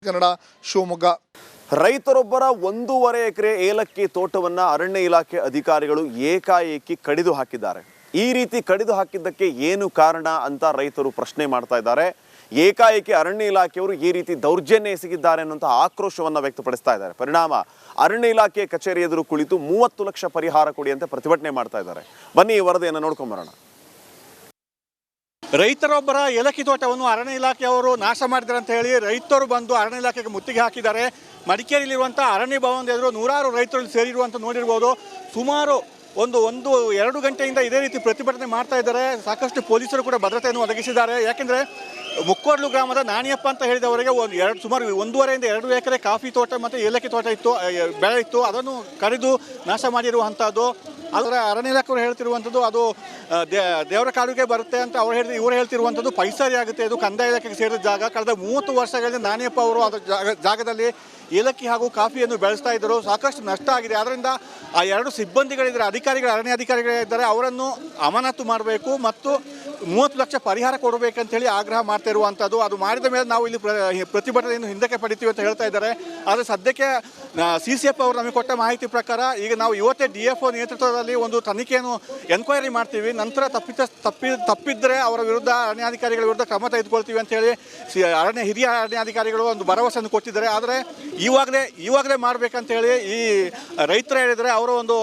ಕನ್ನಡ ಶಿವಮೊಗ್ಗ ರೈತರೊಬ್ಬರ 1.5 ಎಕರೆ ಏಲಕ್ಕಿ ತೋಟವನ್ನು ಅರಣ್ಯ ಇಲಾಖೆ ಅಧಿಕಾರಿಗಳು ಏಕಾಏಕಿ ಕಡಿದು ಹಾಕಿದ್ದಾರೆ. ಈ ರೀತಿ ಕಡಿದು ಹಾಕಿದ್ದಕ್ಕೆ ಏನು ಕಾರಣ ಅಂತ ರೈತರು ಪ್ರಶ್ನೆ ಮಾಡ್ತಾ ಇದ್ದಾರೆ. ಏಕಾಏಕಿ ಅರಣ್ಯ ಇಲಾಖೆಯವರು ಈ ರೀತಿ ದೌರ್ಜನ್ಯ ಎಸಗಿದ್ದಾರೆ ಅನ್ನುವಂಥ ಆಕ್ರೋಶವನ್ನು ವ್ಯಕ್ತಪಡಿಸ್ತಾ ಇದ್ದಾರೆ. ಪರಿಣಾಮ ಅರಣ್ಯ ಇಲಾಖೆ ಕಚೇರಿ ಎದುರು ಕುಳಿತು 30 ಲಕ್ಷ ಪರಿಹಾರ ಕೊಡಿ ಅಂತ ಪ್ರತಿಭಟನೆ ಮಾಡ್ತಾ ಇದ್ದಾರೆ. ಬನ್ನಿ ಈ ವರದಿಯನ್ನು ನೋಡ್ಕೊಂಬರೋಣ. ರೈತರೊಬ್ಬರ ಏಲಕ್ಕಿ ತೋಟವನ್ನು ಅರಣ್ಯ ಇಲಾಖೆಯವರು ನಾಶ ಮಾಡಿದ್ದಾರೆ ಅಂತ ಹೇಳಿ ರೈತರು ಬಂದು ಅರಣ್ಯ ಇಲಾಖೆಗೆ ಮುತ್ತಿಗೆ ಹಾಕಿದ್ದಾರೆ. ಮಡಿಕೇರಿಯಲ್ಲಿರುವಂಥ ಅರಣ್ಯ ಭವನದ ಎದುರು ನೂರಾರು ರೈತರು ಸೇರಿರುವಂಥ ನೋಡಿರ್ಬೋದು. ಸುಮಾರು ಒಂದು 2 ಗಂಟೆಯಿಂದ ಇದೇ ರೀತಿ ಪ್ರತಿಭಟನೆ ಮಾಡ್ತಾ ಇದ್ದಾರೆ. ಸಾಕಷ್ಟು ಪೊಲೀಸರು ಕೂಡ ಭದ್ರತೆಯನ್ನು ಒದಗಿಸಿದ್ದಾರೆ. ಯಾಕೆಂದರೆ ಮುಕ್ಕೋಡ್ಲು ಗ್ರಾಮದ ನಾಣಿಯಪ್ಪ ಅಂತ ಹೇಳಿದವರಿಗೆ ಸುಮಾರು 1.5 ಎಕರೆ ಕಾಫಿ ತೋಟ ಮತ್ತು ಏಲಕ್ಕಿ ತೋಟ ಇತ್ತು, ಬೆಳೆ ಇತ್ತು. ಅದನ್ನು ಕಡಿದು ನಾಶ ಮಾಡಿರುವಂಥದ್ದು. ಆದರೆ ಅರಣ್ಯ ಇಲಾಖೆಯವರು ಹೇಳ್ತಿರುವಂಥದ್ದು ಅದು ದೇವರ ಕಾಡುಗೆ ಬರುತ್ತೆ ಅಂತ ಇವರು ಹೇಳ್ತಿರುವಂಥದ್ದು ಪೈಸರಿ ಆಗುತ್ತೆ, ಇದು ಕಂದಾಯ ಇಲಾಖೆಗೆ ಸೇರಿದ ಜಾಗ. ಕಳೆದ 30 ವರ್ಷಗಳಿಂದ ನಾಣಿಯಪ್ಪ ಅವರು ಅದರ ಜಾಗದಲ್ಲಿ ಏಲಕ್ಕಿ ಹಾಗೂ ಕಾಫಿಯನ್ನು ಬೆಳೆಸ್ತಾ ಇದ್ದರು. ಸಾಕಷ್ಟು ನಷ್ಟ ಆಗಿದೆ. ಆದ್ದರಿಂದ ಆ 2 ಸಿಬ್ಬಂದಿಗಳಿದ್ದಾರೆ, ಅರಣ್ಯ ಅಧಿಕಾರಿಗಳಿದ್ದಾರೆ, ಅವರನ್ನು ಅಮಾನತು ಮಾಡಬೇಕು ಮತ್ತು 30 ಲಕ್ಷ ಪರಿಹಾರ ಕೊಡಬೇಕಂತೇಳಿ ಆಗ್ರಹ ಮಾಡ್ತಾ ಇರುವಂಥದ್ದು. ಅದು ಮಾಡಿದ ಮೇಲೆ ನಾವು ಇಲ್ಲಿ ಪ್ರತಿಭಟನೆಯನ್ನು ಹಿಂದಕ್ಕೆ ಪಡಿತೀವಿ ಅಂತ ಹೇಳ್ತಾ ಇದ್ದಾರೆ. ಆದರೆ ಸದ್ಯಕ್ಕೆ CCF ಅವರು ನಮಗೆ ಕೊಟ್ಟ ಮಾಹಿತಿ ಪ್ರಕಾರ ಈಗ ನಾವು ಇವತ್ತೇ DFO ನೇತೃತ್ವದಲ್ಲಿ ಒಂದು ತನಿಖೆಯನ್ನು ಎನ್ಕ್ವೈರಿ ಮಾಡ್ತೀವಿ. ನಂತರ ತಪ್ಪಿದ್ದರೆ ಅವರ ವಿರುದ್ಧ ಅರಣ್ಯಾಧಿಕಾರಿಗಳ ವಿರುದ್ಧ ಕ್ರಮ ತೆಗೆದುಕೊಳ್ತೀವಿ ಅಂತೇಳಿ ಹಿರಿಯ ಅರಣ್ಯಾಧಿಕಾರಿಗಳು ಒಂದು ಭರವಸೆಯನ್ನು ಕೊಟ್ಟಿದ್ದಾರೆ. ಆದರೆ ಇವಾಗಲೇ ಮಾಡಬೇಕಂತೇಳಿ ಈ ರೈತರು ಹೇಳಿದರೆ ಅವರು ಒಂದು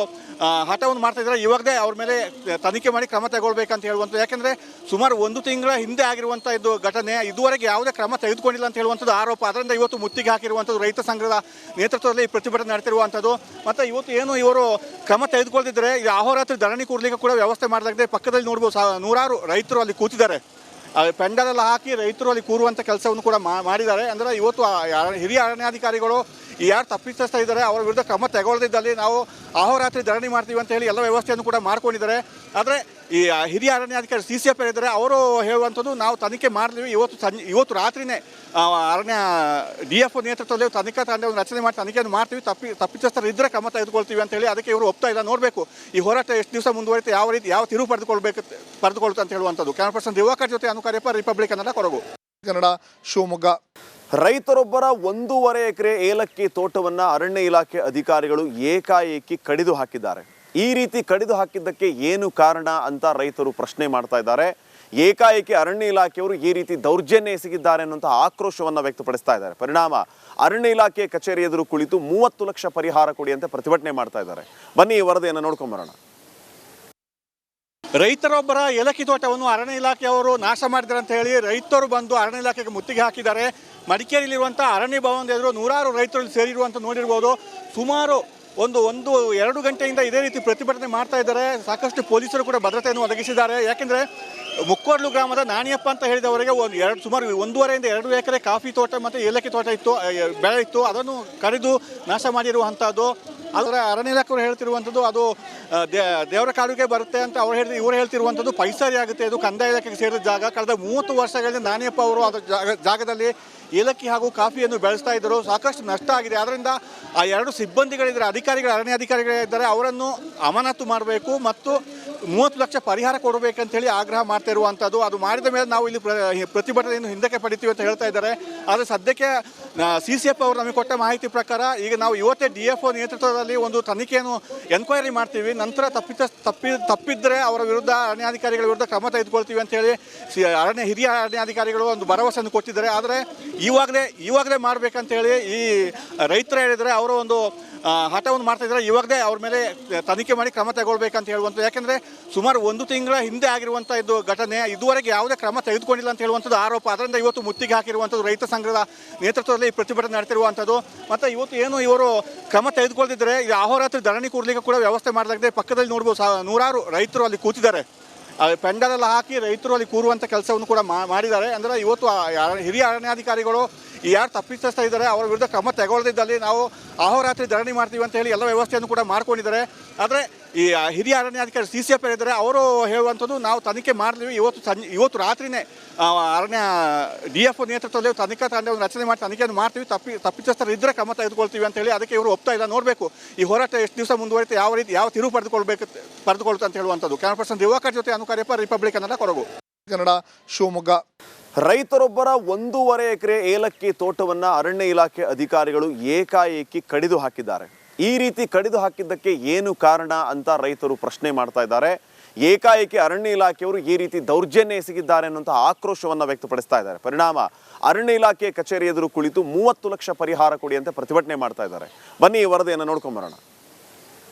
ಹಠವನ್ನು ಮಾಡ್ತಾ ಇದ್ದಾರೆ. ಇವಾಗಲೇ ಅವ್ರ ಮೇಲೆ ತನಿಖೆ ಮಾಡಿ ಕ್ರಮ ತಗೊಳ್ಬೇಕಂತ ಹೇಳುವಂಥದ್ದು. ಯಾಕೆಂದರೆ ಸುಮಾರು 1 ತಿಂಗಳ ಹಿಂದೆ ಆಗಿರುವಂಥ ಇದು ಘಟನೆ, ಇದುವರೆಗೆ ಯಾವುದೇ ಕ್ರಮ ತೆಗೆದುಕೊಂಡಿಲ್ಲ ಅಂತ ಹೇಳುವಂಥದ್ದು ಆರೋಪ. ಅದರಿಂದ ಇವತ್ತು ಮುತ್ತಿಗೆ ಹಾಕಿರುವಂಥದ್ದು ರೈತ ಸಂಘದ ನೇತೃತ್ವದಲ್ಲಿ ಈ ಪ್ರತಿಭಟನೆ ನಡೆತಿರುವಂಥದ್ದು. ಮತ್ತು ಇವತ್ತು ಏನು ಇವರು ಕ್ರಮ ತೆಗೆದುಕೊಳ್ತಿದ್ರೆ ಇದು ಅಹೋರಾತ್ರಿ ಧರಣಿ ಕೂರ್ಲಿಕ್ಕೆ ಕೂಡ ವ್ಯವಸ್ಥೆ ಮಾಡಲಾಗಿದೆ. ಪಕ್ಕದಲ್ಲಿ ನೋಡ್ಬೋದು ನೂರಾರು ರೈತರು ಅಲ್ಲಿ ಕೂತಿದ್ದಾರೆ. ಪೆಂಡಲೆಲ್ಲ ಹಾಕಿ ರೈತರು ಅಲ್ಲಿ ಕೂರುವಂಥ ಕೆಲಸವನ್ನು ಕೂಡ ಮಾಡಿದ್ದಾರೆ. ಅಂದರೆ ಇವತ್ತು ಹಿರಿಯ ಅರಣ್ಯಾಧಿಕಾರಿಗಳು ಯಾರು ತಪ್ಪಿಸ್ತಾ ಇದ್ದಾರೆ ಅವರ ವಿರುದ್ಧ ಕ್ರಮ ತಗೊಳ್ಳದಿದ್ದಲ್ಲಿ ನಾವು ಅಹೋರಾತ್ರಿ ಧರಣಿ ಮಾಡ್ತೀವಿ ಅಂತ ಹೇಳಿ ಎಲ್ಲ ವ್ಯವಸ್ಥೆಯನ್ನು ಕೂಡ ಮಾಡ್ಕೊಂಡಿದ್ದಾರೆ. ಆದರೆ ಈ ಹಿರಿಯ ಅರಣ್ಯಾಧಿಕಾರಿ CCF ಇದ್ದಾರೆ, ಅವರು ಹೇಳುವಂಥದ್ದು ನಾವು ತನಿಖೆ ಮಾಡ್ತೀವಿ, ಇವತ್ತು ರಾತ್ರಿನೇ ಅರಣ್ಯ DFO ನೇತೃತ್ವದಲ್ಲಿ ತನಿಖಾ ತಂಡವನ್ನು ರಚನೆ ಮಾಡಿ ತನಿಖೆಯನ್ನು ಮಾಡ್ತೀವಿ, ತಪ್ಪಿತಸ್ಥರು ಇದ್ದರೆ ಕ್ರಮ ತೆಗೆದುಕೊಳ್ತೀವಿ ಅಂತ ಹೇಳಿ ಅದಕ್ಕೆ ಇವರು ಒಪ್ತಾ ಇಲ್ಲ. ನೋಡಬೇಕು ಈ ಹೋರಾಟ ಎಷ್ಟು ದಿವಸ ಮುಂದುವರಿತು, ಯಾವ ತಿರುವು ಪಡೆದುಕೊಳ್ತು ಅಂತ ಹೇಳುವಂಥದ್ದು. ಕ್ಯಾಮರಾ ಪರ್ಸನ್ ದಿವಾಕರ್ ಜೊತೆ ಅನುಕಾರ್ಯಪ್ಪ, ರಿಪಬ್ಲಿಕ್ ಕನ್ನಡ, ಕೊಡಗು. ಕನ್ನಡ ಶಿವಮೊಗ್ಗ ರೈತರೊಬ್ಬರ 1.5 ಎಕರೆ ಏಲಕ್ಕಿ ತೋಟವನ್ನು ಅರಣ್ಯ ಇಲಾಖೆ ಅಧಿಕಾರಿಗಳು ಏಕಾಏಕಿ ಕಡಿದು ಹಾಕಿದ್ದಾರೆ. ಈ ರೀತಿ ಕಡಿದು ಹಾಕಿದ್ದಕ್ಕೆ ಏನು ಕಾರಣ ಅಂತ ರೈತರು ಪ್ರಶ್ನೆ ಮಾಡ್ತಾ ಇದ್ದಾರೆ. ಏಕಾಏಕಿ ಅರಣ್ಯ ಇಲಾಖೆಯವರು ಈ ರೀತಿ ದೌರ್ಜನ್ಯ ಎಸಗಿದ್ದಾರೆ ಅನ್ನುವಂಥ ಆಕ್ರೋಶವನ್ನು ವ್ಯಕ್ತಪಡಿಸ್ತಾ ಇದ್ದಾರೆ. ಪರಿಣಾಮ ಅರಣ್ಯ ಇಲಾಖೆ ಕಚೇರಿ ಎದುರು ಕುಳಿತು 30 ಲಕ್ಷ ಪರಿಹಾರ ಕೊಡಿ ಅಂತ ಪ್ರತಿಭಟನೆ ಮಾಡ್ತಾ ಇದ್ದಾರೆ. ಬನ್ನಿ ಈ ವರದಿಯನ್ನು ನೋಡ್ಕೊಂಬರೋಣ. ರೈತರೊಬ್ಬರ ಏಲಕ್ಕಿ ತೋಟವನ್ನು ಅರಣ್ಯ ಇಲಾಖೆಯವರು ನಾಶ ಮಾಡಿದ್ದಾರೆ ಅಂತ ಹೇಳಿ ರೈತರು ಬಂದು ಅರಣ್ಯ ಇಲಾಖೆಗೆ ಮುತ್ತಿಗೆ ಹಾಕಿದ್ದಾರೆ. ಮಡಿಕೇರಿಯಲ್ಲಿರುವಂಥ ಅರಣ್ಯ ಭವನದ ಎದುರು ನೂರಾರು ರೈತರು ಸೇರಿರುವಂಥ ನೋಡಿರ್ಬೋದು. ಸುಮಾರು ಒಂದು 2 ಗಂಟೆಯಿಂದ ಇದೇ ರೀತಿ ಪ್ರತಿಭಟನೆ ಮಾಡ್ತಾ ಇದ್ದಾರೆ. ಸಾಕಷ್ಟು ಪೊಲೀಸರು ಕೂಡ ಭದ್ರತೆಯನ್ನು ಒದಗಿಸಿದ್ದಾರೆ. ಯಾಕೆಂದರೆ ಮುಕ್ಕೋಡ್ಲು ಗ್ರಾಮದ ನಾಣಿಯಪ್ಪ ಅಂತ ಹೇಳಿದವರಿಗೆ ಸುಮಾರು 1.5 ಎಕರೆ ಕಾಫಿ ತೋಟ ಮತ್ತು ಏಲಕ್ಕಿ ತೋಟ ಇತ್ತು, ಬೆಳೆ ಇತ್ತು. ಅದನ್ನು ಕಡಿದು ನಾಶ ಮಾಡಿರುವಂಥದ್ದು. ಆದರೆ ಅರಣ್ಯ ಇಲಾಖೆಯವರು ಹೇಳ್ತಿರುವಂಥದ್ದು ಅದು ದೇವರ ಕಾಡುಗೆ ಬರುತ್ತೆ ಅಂತ ಇವರು ಹೇಳ್ತಿರುವಂಥದ್ದು ಪೈಸರಿ ಆಗುತ್ತೆ, ಇದು ಕಂದಾಯ ಇಲಾಖೆಗೆ ಸೇರಿದ ಜಾಗ. ಕಳೆದ 30 ವರ್ಷಗಳಿಂದ ನಾಣಿಯಪ್ಪ ಅವರು ಅದರ ಜಾಗದಲ್ಲಿ ಏಲಕ್ಕಿ ಹಾಗೂ ಕಾಫಿಯನ್ನು ಬೆಳೆಸ್ತಾ ಇದ್ದರು. ಸಾಕಷ್ಟು ನಷ್ಟ ಆಗಿದೆ. ಆದ್ದರಿಂದ ಆ 2 ಸಿಬ್ಬಂದಿಗಳಿದ್ದಾರೆ, ಅರಣ್ಯ ಅಧಿಕಾರಿಗಳಿದ್ದಾರೆ, ಅವರನ್ನು ಅಮಾನತು ಮಾಡಬೇಕು ಮತ್ತು 30 ಲಕ್ಷ ಪರಿಹಾರ ಕೊಡಬೇಕಂತೇಳಿ ಆಗ್ರಹ ಮಾಡ್ತಾ ಇರುವಂಥದ್ದು. ಅದು ಮಾಡಿದ ಮೇಲೆ ನಾವು ಇಲ್ಲಿ ಪ್ರತಿಭಟನೆಯನ್ನು ಹಿಂದಕ್ಕೆ ಪಡಿತೀವಿ ಅಂತ ಹೇಳ್ತಾ ಇದ್ದಾರೆ. ಆದರೆ ಸದ್ಯಕ್ಕೆ CCF ಅವರು ನಮಗೆ ಕೊಟ್ಟ ಮಾಹಿತಿ ಪ್ರಕಾರ ಈಗ ನಾವು ಇವತ್ತೇ DFO ನೇತೃತ್ವದಲ್ಲಿ ಒಂದು ತನಿಖೆಯನ್ನು ಎನ್ಕ್ವೈರಿ ಮಾಡ್ತೀವಿ. ನಂತರ ತಪ್ಪಿದ್ದರೆ ಅವರ ವಿರುದ್ಧ ಅರಣ್ಯಾಧಿಕಾರಿಗಳ ವಿರುದ್ಧ ಕ್ರಮ ತೆಗೆದುಕೊಳ್ತೀವಿ ಅಂತೇಳಿ ಹಿರಿಯ ಅರಣ್ಯಾಧಿಕಾರಿಗಳು ಒಂದು ಭರವಸೆಯನ್ನು ಕೊಟ್ಟಿದ್ದಾರೆ. ಆದರೆ ಇವಾಗಲೇ ಮಾಡಬೇಕಂತೇಳಿ ಈ ರೈತರು ಹೇಳಿದರೆ ಅವರು ಒಂದು ಹಠವನ್ನು ಮಾಡ್ತಾ ಇದ್ದಾರೆ. ಇವಾಗಲೇ ಅವ್ರ ಮೇಲೆ ತನಿಖೆ ಮಾಡಿ ಕ್ರಮ ತಗೊಳ್ಬೇಕಂತ ಹೇಳುವಂಥದ್ದು. ಯಾಕೆಂದರೆ ಸುಮಾರು 1 ತಿಂಗಳ ಹಿಂದೆ ಆಗಿರುವಂಥ ಇದು ಘಟನೆ, ಇದುವರೆಗೆ ಯಾವುದೇ ಕ್ರಮ ತೆಗೆದುಕೊಂಡಿಲ್ಲ ಅಂತ ಹೇಳುವಂಥದ್ದು ಆರೋಪ. ಅದರಿಂದ ಇವತ್ತು ಮುತ್ತಿಗೆ ಹಾಕಿರುವಂಥದ್ದು ರೈತ ಸಂಘದ ನೇತೃತ್ವದಲ್ಲಿ ಈ ಪ್ರತಿಭಟನೆ ನಡೆತಿರುವಂಥದ್ದು. ಮತ್ತು ಇವತ್ತು ಏನು ಇವರು ಕ್ರಮ ತೆಗೆದುಕೊಳ್ತಿದ್ರೆ ಇದು ಅಹೋರಾತ್ರಿ ಧರಣಿ ಕೂರ್ಲಿಕ್ಕೆ ಕೂಡ ವ್ಯವಸ್ಥೆ ಮಾಡಲಾಗಿದೆ. ಪಕ್ಕದಲ್ಲಿ ನೋಡ್ಬೋದು ನೂರಾರು ರೈತರು ಅಲ್ಲಿ ಕೂತಿದ್ದಾರೆ. ಪೆಂಡಲೆಲ್ಲ ಹಾಕಿ ರೈತರು ಅಲ್ಲಿ ಕೂರುವಂಥ ಕೆಲಸವನ್ನು ಕೂಡ ಮಾಡಿದ್ದಾರೆ. ಅಂದರೆ ಇವತ್ತು ಹಿರಿಯ ಅರಣ್ಯಾಧಿಕಾರಿಗಳು ಯಾರು ತಪ್ಪಿಸ್ತಾ ಇದ್ದಾರೆ ಅವರ ವಿರುದ್ಧ ಕ್ರಮ ತಗೊಳ್ಳದಿದ್ದಲ್ಲಿ ನಾವು ಅಹೋರಾತ್ರಿ ಧರಣಿ ಮಾಡ್ತೀವಿ ಅಂತ ಹೇಳಿ ಎಲ್ಲ ವ್ಯವಸ್ಥೆಯನ್ನು ಕೂಡ ಮಾಡ್ಕೊಂಡಿದ್ದಾರೆ. ಆದರೆ ಈ ಹಿರಿಯ ಅರಣ್ಯಾಧಿಕಾರಿ CCF ಇದ್ದಾರೆ, ಅವರು ಹೇಳುವಂಥದ್ದು ನಾವು ತನಿಖೆ ಮಾಡ್ತೀವಿ, ಇವತ್ತು ರಾತ್ರಿನೇ ಅರಣ್ಯ DFO ನೇತೃತ್ವದಲ್ಲಿ ತನಿಖಾ ತಂಡವನ್ನು ರಚನೆ ಮಾಡಿ ತನಿಖೆಯನ್ನು ಮಾಡ್ತೀವಿ, ತಪ್ಪಿತಸ್ಥರು ಇದ್ದರೆ ಕ್ರಮ ತೆಗೆದುಕೊಳ್ತೀವಿ ಅಂತ ಹೇಳಿ ಅದಕ್ಕೆ ಇವರು ಒಪ್ತಾ ಇಲ್ಲ. ನೋಡಬೇಕು ಈ ಹೋರಾಟ ಎಷ್ಟು ದಿವಸ ಮುಂದುವರಿತು, ಯಾವ ತಿರುವು ಪಡೆದುಕೊಳ್ತು ಅಂತ ಹೇಳುವಂಥದ್ದು. ಕ್ಯಾಮರಾ ಪರ್ಸನ್ ದಿವಾಕರ್ ಜೊತೆ ಅನುಕಾರ್ಯಪ್ಪ, ರಿಪಬ್ಲಿಕ್ ಕನ್ನಡ, ಕೊಡಗು. ಕನ್ನಡ ಶಿವಮೊಗ್ಗ ರೈತರೊಬ್ಬರ 1.5 ಎಕರೆ ಏಲಕ್ಕಿ ತೋಟವನ್ನು ಅರಣ್ಯ ಇಲಾಖೆ ಅಧಿಕಾರಿಗಳು ಏಕಾಏಕಿ ಕಡಿದು ಹಾಕಿದ್ದಾರೆ. ಈ ರೀತಿ ಕಡಿದು ಹಾಕಿದ್ದಕ್ಕೆ ಏನು ಕಾರಣ ಅಂತ ರೈತರು ಪ್ರಶ್ನೆ ಮಾಡ್ತಾ ಇದ್ದಾರೆ. ಏಕಾಏಕಿ ಅರಣ್ಯ ಇಲಾಖೆಯವರು ಈ ರೀತಿ ದೌರ್ಜನ್ಯ ಎಸಗಿದ್ದಾರೆ ಅನ್ನುವಂಥ ಆಕ್ರೋಶವನ್ನು ವ್ಯಕ್ತಪಡಿಸ್ತಾ ಇದ್ದಾರೆ. ಪರಿಣಾಮ ಅರಣ್ಯ ಇಲಾಖೆ ಕಚೇರಿ ಎದುರು ಕುಳಿತು 30 ಲಕ್ಷ ಪರಿಹಾರ ಕೊಡಿ ಅಂತ ಪ್ರತಿಭಟನೆ ಮಾಡ್ತಾ ಇದ್ದಾರೆ. ಬನ್ನಿ ಈ ವರದಿಯನ್ನು ನೋಡ್ಕೊಂಬರೋಣ.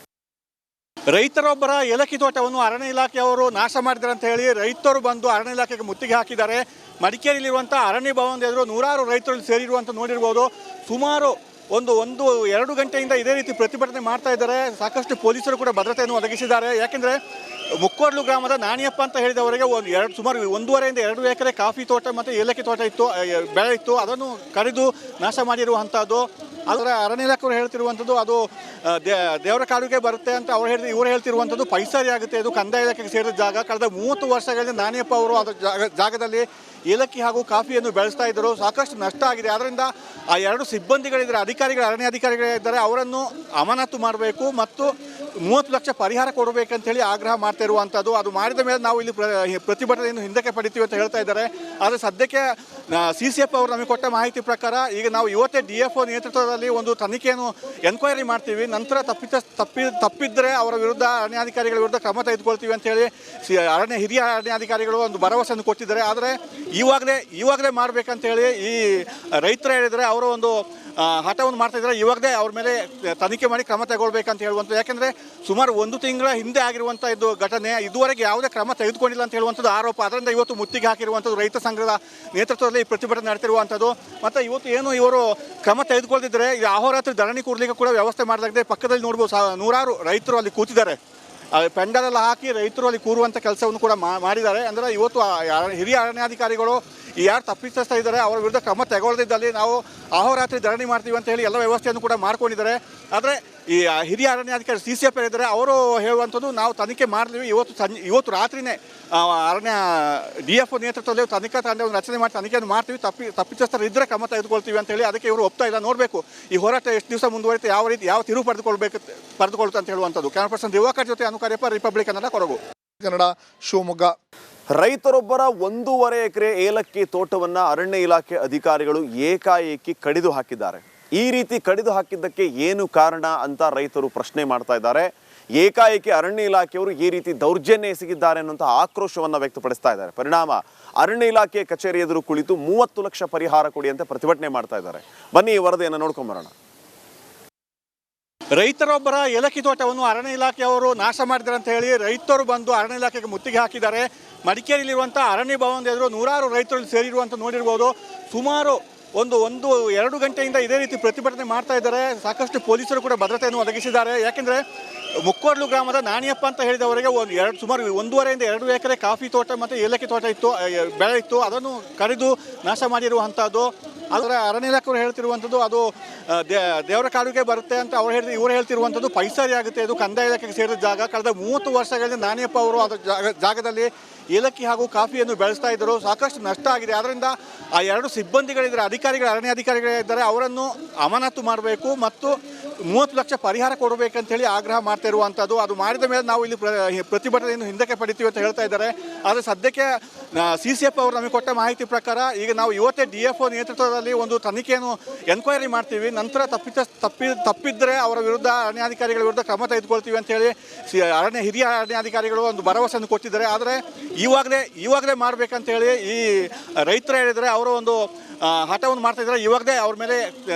ರೈತರೊಬ್ಬರ ಏಲಕ್ಕಿ ತೋಟವನ್ನು ಅರಣ್ಯ ಇಲಾಖೆಯವರು ನಾಶ ಮಾಡಿದ್ದಾರೆ ಅಂತ ಹೇಳಿ ರೈತರು ಬಂದು ಅರಣ್ಯ ಇಲಾಖೆಗೆ ಮುತ್ತಿಗೆ ಹಾಕಿದ್ದಾರೆ. ಮಡಿಕೇರಿಯಲ್ಲಿರುವಂಥ ಅರಣ್ಯ ಭವನದ ಎದುರು ನೂರಾರು ರೈತರು ಸೇರಿರುವಂಥ ನೋಡಿರ್ಬೋದು. ಸುಮಾರು ಒಂದು 2 ಗಂಟೆಯಿಂದ ಇದೇ ರೀತಿ ಪ್ರತಿಭಟನೆ ಮಾಡ್ತಾ ಇದ್ದಾರೆ. ಸಾಕಷ್ಟು ಪೊಲೀಸರು ಕೂಡ ಭದ್ರತೆಯನ್ನು ಒದಗಿಸಿದ್ದಾರೆ. ಯಾಕೆಂದರೆ ಮುಕ್ಕೋಡ್ಲು ಗ್ರಾಮದ ನಾಣಿಯಪ್ಪ ಅಂತ ಹೇಳಿದವರಿಗೆ ಸುಮಾರು 1.5 ಇಂದ 2 ಎಕರೆ ಕಾಫಿ ತೋಟ ಮತ್ತು ಏಲಕ್ಕಿ ತೋಟ ಬೆಳೆ ಇತ್ತು. ಅದನ್ನು ಕಡಿದು ನಾಶ ಮಾಡಿರುವಂಥದ್ದು. ಆದರೆ ಅರಣ್ಯ ಇಲಾಖೆಯವರು ಹೇಳ್ತಿರುವಂಥದ್ದು ಅದು ದೇವರ ಕಾಡುಗೆ ಬರುತ್ತೆ ಅಂತ ಇವರು ಹೇಳ್ತಿರುವಂಥದ್ದು ಪೈಸರಿ ಆಗುತ್ತೆ. ಇದು ಕಂದಾಯ ಇಲಾಖೆಗೆ ಸೇರಿದ ಜಾಗ. ಕಳೆದ 30 ವರ್ಷಗಳಿಂದ ನಾಣಿಯಪ್ಪ ಅವರು ಅದರ ಜಾಗದಲ್ಲಿ ಏಲಕ್ಕಿ ಹಾಗೂ ಕಾಫಿಯನ್ನು ಬೆಳೆಸ್ತಾ ಇದ್ದರು. ಸಾಕಷ್ಟು ನಷ್ಟ ಆಗಿದೆ. ಅದರಿಂದ ಆ 2 ಸಿಬ್ಬಂದಿಗಳಿದ್ದಾರೆ, ಅರಣ್ಯ ಅಧಿಕಾರಿಗಳಿದ್ದಾರೆ, ಅವರನ್ನು ಅಮಾನತು ಮಾಡಬೇಕು ಮತ್ತು 30 ಲಕ್ಷ ಪರಿಹಾರ ಕೊಡಬೇಕಂತೇಳಿ ಆಗ್ರಹ ಮಾಡ್ತಾ ಇರುವಂಥದ್ದು. ಅದು ಮಾಡಿದ ಮೇಲೆ ನಾವು ಇಲ್ಲಿ ಪ್ರತಿಭಟನೆಯನ್ನು ಹಿಂದಕ್ಕೆ ಪಡಿತೀವಿ ಅಂತ ಹೇಳ್ತಾ ಇದ್ದಾರೆ. ಆದರೆ ಸದ್ಯಕ್ಕೆ CCF ಅವರು ನಮಗೆ ಕೊಟ್ಟ ಮಾಹಿತಿ ಪ್ರಕಾರ ಈಗ ನಾವು ಇವತ್ತೇ DFO ನೇತೃತ್ವದಲ್ಲಿ ಒಂದು ತನಿಖೆಯನ್ನು ಎನ್ಕ್ವೈರಿ ಮಾಡ್ತೀವಿ. ನಂತರ ತಪ್ಪಿದ್ದರೆ ಅವರ ವಿರುದ್ಧ ಅರಣ್ಯಾಧಿಕಾರಿಗಳ ವಿರುದ್ಧ ಕ್ರಮ ತೆಗೆದುಕೊಳ್ತೀವಿ ಅಂತೇಳಿ ಹಿರಿಯ ಅರಣ್ಯಾಧಿಕಾರಿಗಳು ಒಂದು ಭರವಸೆಯನ್ನು ಕೊಟ್ಟಿದ್ದಾರೆ. ಆದರೆ ಇವಾಗಲೇ ಮಾಡಬೇಕಂತೇಳಿ ಈ ರೈತರು ಹೇಳಿದರೆ ಅವರು ಒಂದು ಹಠವನ್ನು ಮಾಡ್ತಾ ಇದ್ದಾರೆ. ಇವಾಗಲೇ ಅವ್ರ ಮೇಲೆ ತನಿಖೆ ಮಾಡಿ ಕ್ರಮ ತಗೊಳ್ಬೇಕಂತ ಹೇಳುವಂಥದ್ದು. ಯಾಕೆಂದರೆ ಸುಮಾರು 1 ತಿಂಗಳ ಹಿಂದೆ ಆಗಿರುವಂಥ ಇದು ಘಟನೆ, ಇದುವರೆಗೆ ಯಾವುದೇ ಕ್ರಮ ತೆಗೆದುಕೊಂಡಿಲ್ಲ ಅಂತ ಹೇಳುವಂಥದ್ದು ಆರೋಪ. ಅದರಿಂದ ಇವತ್ತು ಮುತ್ತಿಗೆ ಹಾಕಿರುವಂಥದ್ದು ರೈತ ಸಂಘದ ನೇತೃತ್ವದಲ್ಲಿ ಈ ಪ್ರತಿಭಟನೆ ನಡೆತಿರುವಂಥದ್ದು. ಮತ್ತು ಇವತ್ತು ಏನು ಇವರು ಕ್ರಮ ತೆಗೆದುಕೊಳ್ತಿದ್ರೆ ಈಗ ಅಹೋರಾತ್ರಿ ಧರಣಿ ಕೂಡಲಿಕ್ಕೆ ಕೂಡ ವ್ಯವಸ್ಥೆ ಮಾಡಲಾಗಿದೆ. ಪಕ್ಕದಲ್ಲಿ ನೋಡ್ಬೋದು ನೂರಾರು ರೈತರು ಅಲ್ಲಿ ಕೂತಿದ್ದಾರೆ. ಪೆಂಡಲೆಲ್ಲ ಹಾಕಿ ರೈತರು ಅಲ್ಲಿ ಕೂರುವಂಥ ಕೆಲಸವನ್ನು ಕೂಡ ಮಾಡಿದ್ದಾರೆ. ಅಂದರೆ ಇವತ್ತು ಹಿರಿಯ ಅರಣ್ಯಾಧಿಕಾರಿಗಳು ಯಾರು ತಪ್ಪಿಸ್ತಾ ಇದ್ದಾರೆ ಅವರ ವಿರುದ್ಧ ಕ್ರಮ ತಗೊಳ್ಳದಿದ್ದಲ್ಲಿ ನಾವು ಅಹೋರಾತ್ರಿ ಧರಣಿ ಮಾಡ್ತೀವಿ ಅಂತ ಹೇಳಿ ಎಲ್ಲ ವ್ಯವಸ್ಥೆಯನ್ನು ಕೂಡ ಮಾಡ್ಕೊಂಡಿದ್ದಾರೆ. ಆದರೆ ಈ ಹಿರಿಯ ಅರಣ್ಯಾಧಿಕಾರಿ CCF ಇದ್ದಾರೆ, ಅವರು ಹೇಳುವಂಥದ್ದು ನಾವು ತನಿಖೆ ಮಾಡ್ತೀವಿ. ಇವತ್ತು ರಾತ್ರಿನೇ ಅರಣ್ಯ DFO ನೇತೃತ್ವದಲ್ಲಿ ತನಿಖಾ ತಂಡವನ್ನು ರಚನೆ ಮಾಡಿ ತನಿಖೆಯನ್ನು ಮಾಡ್ತೀವಿ. ತಪ್ಪಿತಸ್ಥರು ಇದ್ದರೆ ಕ್ರಮ ತೆಗೆದುಕೊಳ್ತೀವಿ ಅಂತೇಳಿ ಅದಕ್ಕೆ ಇವರು ಒಪ್ತಾ ಇಲ್ಲ. ನೋಡಬೇಕು ಈ ಹೋರಾಟ ಎಷ್ಟು ದಿವಸ ಮುಂದುವರಿಯುತ್ತೆ, ಯಾವ ತಿರುವು ಪಡೆದುಕೊಳ್ತಾ ಅಂತ ಹೇಳುವಂಥದ್ದು. ಕ್ಯಾಮರಾ ಪರ್ಸನ್ ದಿವಾಕರ್ ಜೊತೆ ಅನುಕಾರ್ಯಪ್ಪ, ರಿಪಬ್ಲಿಕ್ ಕನ್ನಡ, ಕೊಡಗು. ಕನ್ನಡ, ಶಿವಮೊಗ್ಗ. ರೈತರೊಬ್ಬರ 1.5 ಎಕರೆ ಏಲಕ್ಕಿ ತೋಟವನ್ನು ಅರಣ್ಯ ಇಲಾಖೆ ಅಧಿಕಾರಿಗಳು ಏಕಾಏಕಿ ಕಡಿದು ಹಾಕಿದ್ದಾರೆ. ಈ ರೀತಿ ಕಡಿದು ಹಾಕಿದ್ದಕ್ಕೆ ಏನು ಕಾರಣ ಅಂತ ರೈತರು ಪ್ರಶ್ನೆ ಮಾಡ್ತಾ ಇದ್ದಾರೆ. ಏಕಾಏಕಿ ಅರಣ್ಯ ಇಲಾಖೆಯವರು ಈ ರೀತಿ ದೌರ್ಜನ್ಯ ಎಸಗಿದ್ದಾರೆ ಅನ್ನುವಂಥ ಆಕ್ರೋಶವನ್ನು ವ್ಯಕ್ತಪಡಿಸ್ತಾ ಇದ್ದಾರೆ. ಪರಿಣಾಮ ಅರಣ್ಯ ಇಲಾಖೆ ಕಚೇರಿ ಎದುರು ಕುಳಿತು 30 ಲಕ್ಷ ಪರಿಹಾರ ಕೊಡಿ ಅಂತ ಪ್ರತಿಭಟನೆ ಮಾಡ್ತಾ ಇದ್ದಾರೆ. ಬನ್ನಿ ಈ ವರದಿಯನ್ನು ನೋಡ್ಕೊಂಬರೋಣ. ರೈತರೊಬ್ಬರ ಏಲಕ್ಕಿ ತೋಟವನ್ನು ಅರಣ್ಯ ಇಲಾಖೆಯವರು ನಾಶ ಮಾಡಿದ್ದಾರೆ ಅಂತ ಹೇಳಿ ರೈತರು ಬಂದು ಅರಣ್ಯ ಇಲಾಖೆಗೆ ಮುತ್ತಿಗೆ ಹಾಕಿದ್ದಾರೆ. ಮಡಿಕೇರಿಯಲ್ಲಿರುವಂಥ ಅರಣ್ಯ ಭವನದ ಎದುರು ನೂರಾರು ರೈತರು ಸೇರಿರುವಂಥ ನೋಡಿರ್ಬೋದು. ಸುಮಾರು ಒಂದು 2 ಗಂಟೆಯಿಂದ ಇದೇ ರೀತಿ ಪ್ರತಿಭಟನೆ ಮಾಡ್ತಾ ಇದ್ದಾರೆ. ಸಾಕಷ್ಟು ಪೊಲೀಸರು ಕೂಡ ಭದ್ರತೆಯನ್ನು ಒದಗಿಸಿದ್ದಾರೆ. ಯಾಕೆಂದರೆ ಮುಕ್ಕೋಡ್ಲು ಗ್ರಾಮದ ನಾಣಿಯಪ್ಪ ಅಂತ ಹೇಳಿದವರಿಗೆ ಸುಮಾರು 1.5 ಇಂದ 2 ಎಕರೆ ಕಾಫಿ ತೋಟ ಮತ್ತು ಏಲಕ್ಕಿ ತೋಟ ಬೆಳೆ ಇತ್ತು. ಅದನ್ನು ಕಡಿದು ನಾಶ ಮಾಡಿರುವಂಥದ್ದು. ಆದರೆ ಅರಣ್ಯ ಇಲಾಖೆಯವರು ಹೇಳ್ತಿರುವಂಥದ್ದು ಅದು ದೇವರ ಕಾಡುಗೆ ಬರುತ್ತೆ ಅಂತ ಇವರು ಹೇಳ್ತಿರುವಂಥದ್ದು ಪೈಸರಿ ಆಗುತ್ತೆ. ಇದು ಕಂದಾಯ ಇಲಾಖೆಗೆ ಸೇರಿದ ಜಾಗ. ಕಳೆದ 30 ವರ್ಷಗಳಿಂದ ನಾಣಿಯಪ್ಪ ಅವರು ಅದರ ಜಾಗದಲ್ಲಿ ಏಲಕ್ಕಿ ಹಾಗೂ ಕಾಫಿಯನ್ನು ಬೆಳೆಸ್ತಾ ಇದ್ದರು. ಸಾಕಷ್ಟು ನಷ್ಟ ಆಗಿದೆ. ಅದರಿಂದ ಆ 2 ಸಿಬ್ಬಂದಿಗಳಿದ್ದಾರೆ, ಅರಣ್ಯ ಅಧಿಕಾರಿಗಳಿದ್ದಾರೆ, ಅವರನ್ನು ಅಮಾನತು ಮಾಡಬೇಕು ಮತ್ತು 30 ಲಕ್ಷ ಪರಿಹಾರ ಕೊಡಬೇಕಂತೇಳಿ ಆಗ್ರಹ ಮಾಡ್ತಾ ಇರುವಂಥದ್ದು. ಅದು ಮಾಡಿದ ಮೇಲೆ ನಾವು ಇಲ್ಲಿ ಪ್ರತಿಭಟನೆಯನ್ನು ಹಿಂದಕ್ಕೆ ಪಡಿತೀವಿ ಅಂತ ಹೇಳ್ತಾ ಇದ್ದಾರೆ. ಆದರೆ ಸದ್ಯಕ್ಕೆ CCF ಅವರು ನಮಗೆ ಕೊಟ್ಟ ಮಾಹಿತಿ ಪ್ರಕಾರ ಈಗ ನಾವು ಇವತ್ತೇ DFO ನೇತೃತ್ವದಲ್ಲಿ ಒಂದು ತನಿಖೆಯನ್ನು ಎನ್ಕ್ವೈರಿ ಮಾಡ್ತೀವಿ. ನಂತರ ತಪ್ಪಿದ್ದರೆ ಅವರ ವಿರುದ್ಧ ಅರಣ್ಯಾಧಿಕಾರಿಗಳ ವಿರುದ್ಧ ಕ್ರಮ ತೆಗೆದುಕೊಳ್ತೀವಿ ಅಂತೇಳಿ ಹಿರಿಯ ಅರಣ್ಯಾಧಿಕಾರಿಗಳು ಒಂದು ಭರವಸೆಯನ್ನು ಕೊಟ್ಟಿದ್ದಾರೆ. ಆದರೆ ಇವಾಗಲೇ ಮಾಡಬೇಕಂತೇಳಿ ಈ ರೈತರು ಹೇಳಿದರೆ ಅವರು ಒಂದು ಹಠವನ್ನು ಮಾಡ್ತಾ ಇದ್ದಾರೆ. ಇವಾಗಲೇ ಅವ್ರ ಮೇಲೆ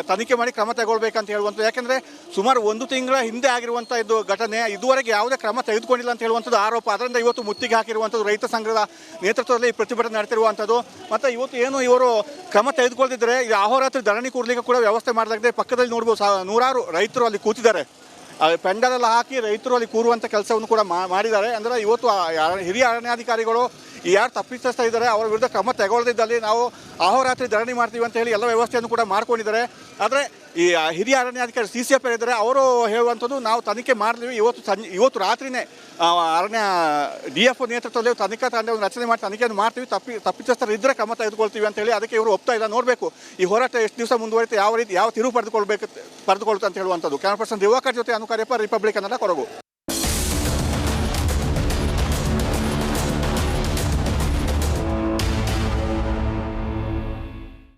ತನಿಖೆ ಮಾಡಿ ಕ್ರಮ ತಗೊಳ್ಬೇಕಂತ ಹೇಳುವಂಥದ್ದು. ಯಾಕೆಂದರೆ ಸುಮಾರು 1 ತಿಂಗಳ ಹಿಂದೆ ಆಗಿರುವಂಥ ಇದು ಘಟನೆ, ಇದುವರೆಗೆ ಯಾವುದೇ ಕ್ರಮ ತೆಗೆದುಕೊಂಡಿಲ್ಲ ಅಂತ ಹೇಳುವಂಥದ್ದು ಆರೋಪ. ಅದರಿಂದ ಇವತ್ತು ಮುತ್ತಿಗೆ ಹಾಕಿರುವಂಥದ್ದು ರೈತ ಸಂಘದ ನೇತೃತ್ವದಲ್ಲಿ ಈ ಪ್ರತಿಭಟನೆ ನಡೆತಿರುವಂಥದ್ದು. ಮತ್ತು ಇವತ್ತು ಏನು ಇವರು ಕ್ರಮ ತೆಗೆದುಕೊಳ್ತಿದ್ರೆ ಈಗ ಅಹೋರಾತ್ರಿ ಧರಣಿ ಕೂಡಲಿಕ್ಕೆ ಕೂಡ ವ್ಯವಸ್ಥೆ ಮಾಡಲಾಗಿದೆ. ಪಕ್ಕದಲ್ಲಿ ನೋಡ್ಬೋದು ನೂರಾರು ರೈತರು ಅಲ್ಲಿ ಕೂತಿದ್ದಾರೆ. ಪೆಂಡಲೆಲ್ಲ ಹಾಕಿ ರೈತರು ಅಲ್ಲಿ ಕೂರುವಂಥ ಕೆಲಸವನ್ನು ಕೂಡ ಮಾಡಿದ್ದಾರೆ. ಅಂದರೆ ಇವತ್ತು ಹಿರಿಯ ಅರಣ್ಯಾಧಿಕಾರಿಗಳು ಯಾರು ತಪ್ಪಿಸ್ತಾ ಇದ್ದಾರೆ ಅವರ ವಿರುದ್ಧ ಕ್ರಮ ತಗೊಳ್ಳದಿದ್ದಲ್ಲಿ ನಾವು ಅಹೋರಾತ್ರಿ ಧರಣಿ ಮಾಡ್ತೀವಿ ಅಂತ ಹೇಳಿ ಎಲ್ಲ ವ್ಯವಸ್ಥೆಯನ್ನು ಕೂಡ ಮಾಡ್ಕೊಂಡಿದ್ದಾರೆ. ಆದರೆ ಈ ಹಿರಿಯ ಅರಣ್ಯಾಧಿಕಾರಿ CCF ಇದ್ದಾರೆ, ಅವರು ಹೇಳುವಂಥದ್ದು ನಾವು ತನಿಖೆ ಮಾಡ್ತೀವಿ. ಇವತ್ತು ರಾತ್ರಿನೇ ಅರಣ್ಯ DFO ನೇತೃತ್ವದಲ್ಲಿ ತನಿಖಾ ತಂಡವನ್ನು ರಚನೆ ಮಾಡಿ ತನಿಖೆಯನ್ನು ಮಾಡ್ತೀವಿ. ತಪ್ಪಿತಸ್ಥರು ಇದ್ದರೆ ಕ್ರಮ ತೆಗೆದುಕೊಳ್ತೀವಿ ಅಂತೇಳಿ ಅದಕ್ಕೆ ಇವರು ಒಪ್ತಾ ಇಲ್ಲ. ನೋಡಬೇಕು ಈ ಹೋರಾಟ ಎಷ್ಟು ದಿವಸ ಮುಂದುವರಿಯುತ್ತೆ, ಯಾವ ತಿರುವು ಪಡೆದುಕೊಳ್ತಾ ಅಂತ ಹೇಳುವಂಥದ್ದು. ಕ್ಯಾಮರಾ ಪರ್ಸನ್ ದಿವಾಕರ್ ಜೊತೆ ಅನುಕಾರ್ಯಪ್ಪ, ರಿಪಬ್ಲಿಕ್ ಕನ್ನಡ, ಕೊಡಗು.